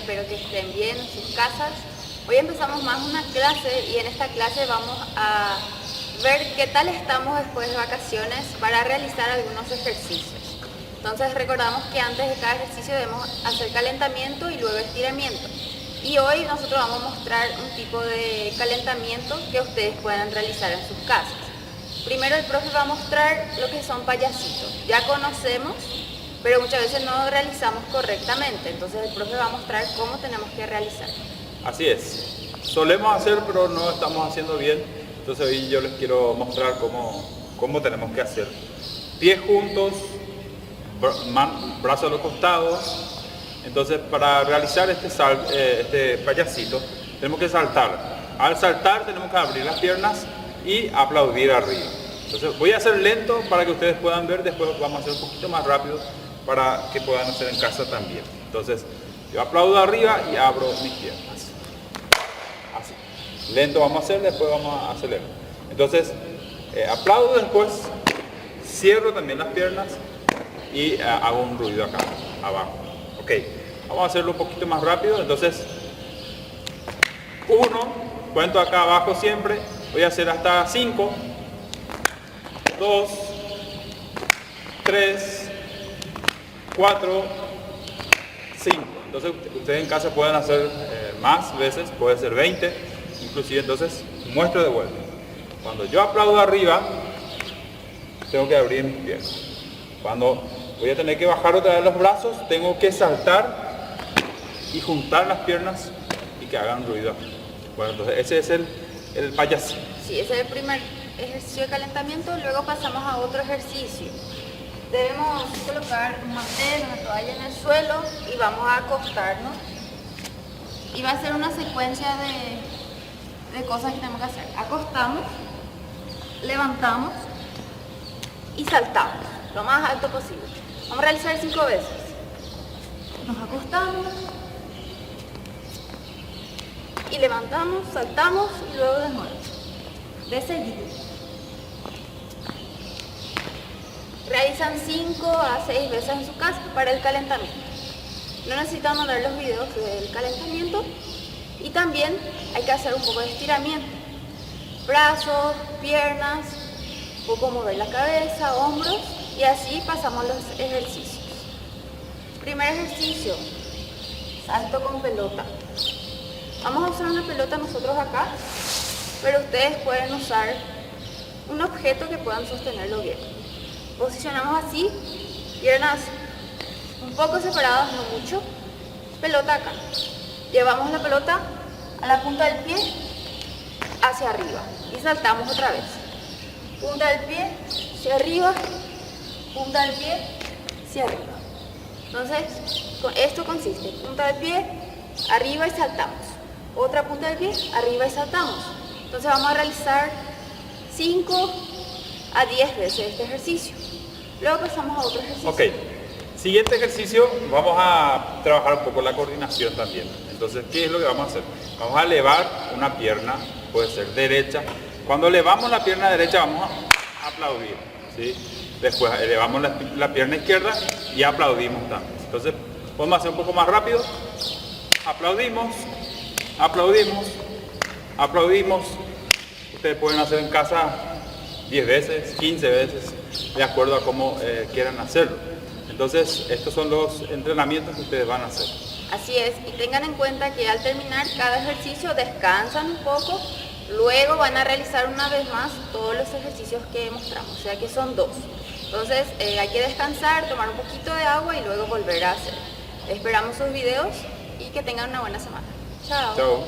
espero que estén bien en sus casas. Hoy empezamos más una clase y en esta clase vamos a ver qué tal estamos después de vacaciones para realizar algunos ejercicios. Entonces recordamos que antes de cada ejercicio debemos hacer calentamiento y luego estiramiento. Y hoy nosotros vamos a mostrar un tipo de calentamiento que ustedes puedan realizar en sus casas. Primero el profe va a mostrar lo que son payasitos. Ya conocemos, pero muchas veces no lo realizamos correctamente. Entonces el profe va a mostrar cómo tenemos que realizar. Así es. Solemos hacer, pero no estamos haciendo bien. Entonces hoy yo les quiero mostrar cómo tenemos que hacer. Pies juntos, brazos a los costados. Entonces para realizar este payasito tenemos que saltar. Al saltar tenemos que abrir las piernas y aplaudir arriba. Entonces voy a hacer lento para que ustedes puedan ver, después vamos a hacer un poquito más rápido para que puedan hacer en casa también. Entonces yo aplaudo arriba y abro mis piernas. Así. Lento vamos a hacer, después vamos a acelerar. Entonces aplaudo, después cierro también las piernas y hago un ruido acá abajo. Ok, vamos a hacerlo un poquito más rápido. Entonces 1, cuento acá abajo siempre. Voy a hacer hasta 5, 2, 3, 4, 5. Entonces ustedes en casa pueden hacer más veces, puede ser 20, inclusive. Entonces muestro de vuelta. Cuando yo aplaudo arriba, tengo que abrir mis piernas. Cuando voy a tener que bajar otra vez los brazos, tengo que saltar y juntar las piernas y que hagan ruido. Bueno, entonces ese es el payasito. Sí, ese es el primer ejercicio de calentamiento. Luego pasamos a otro ejercicio. Debemos colocar un mantel, una toalla en el suelo y vamos a acostarnos. Y va a ser una secuencia de cosas que tenemos que hacer. Acostamos, levantamos y saltamos lo más alto posible. Vamos a realizar 5 veces. Nos acostamos y levantamos, saltamos y luego de nuevo. De seguido. Realizan 5 a 6 veces en su casa para el calentamiento. No necesitan mandar los videos del calentamiento y también hay que hacer un poco de estiramiento. Brazos, piernas, un poco mover la cabeza, hombros y así pasamos los ejercicios. Primer ejercicio, salto con pelota. Vamos a usar una pelota nosotros acá, pero ustedes pueden usar un objeto que puedan sostenerlo bien. Posicionamos así, piernas un poco separadas, no mucho, pelota acá. Llevamos la pelota a la punta del pie hacia arriba y saltamos otra vez. Punta del pie hacia arriba, punta del pie hacia arriba. Entonces, esto consiste, punta del pie, arriba y saltamos. Otra punta del pie, arriba y saltamos. Entonces vamos a realizar 5 a 10 veces este ejercicio. Luego pasamos a otro ejercicio. Ok, siguiente ejercicio, vamos a trabajar un poco la coordinación también. Entonces, ¿qué es lo que vamos a hacer? Vamos a elevar una pierna, puede ser derecha. Cuando elevamos la pierna derecha vamos a aplaudir, ¿sí? Después elevamos la pierna izquierda y aplaudimos también. Entonces, podemos hacer un poco más rápido. Aplaudimos, aplaudimos, aplaudimos. Ustedes pueden hacer en casa 10 veces, 15 veces, de acuerdo a cómo quieran hacerlo. Entonces, estos son los entrenamientos que ustedes van a hacer. Así es, y tengan en cuenta que al terminar cada ejercicio descansan un poco, luego van a realizar una vez más todos los ejercicios que mostramos, o sea que son 2. Entonces hay que descansar, tomar un poquito de agua y luego volver a hacer. Esperamos sus videos y que tengan una buena semana. Chao. Chao.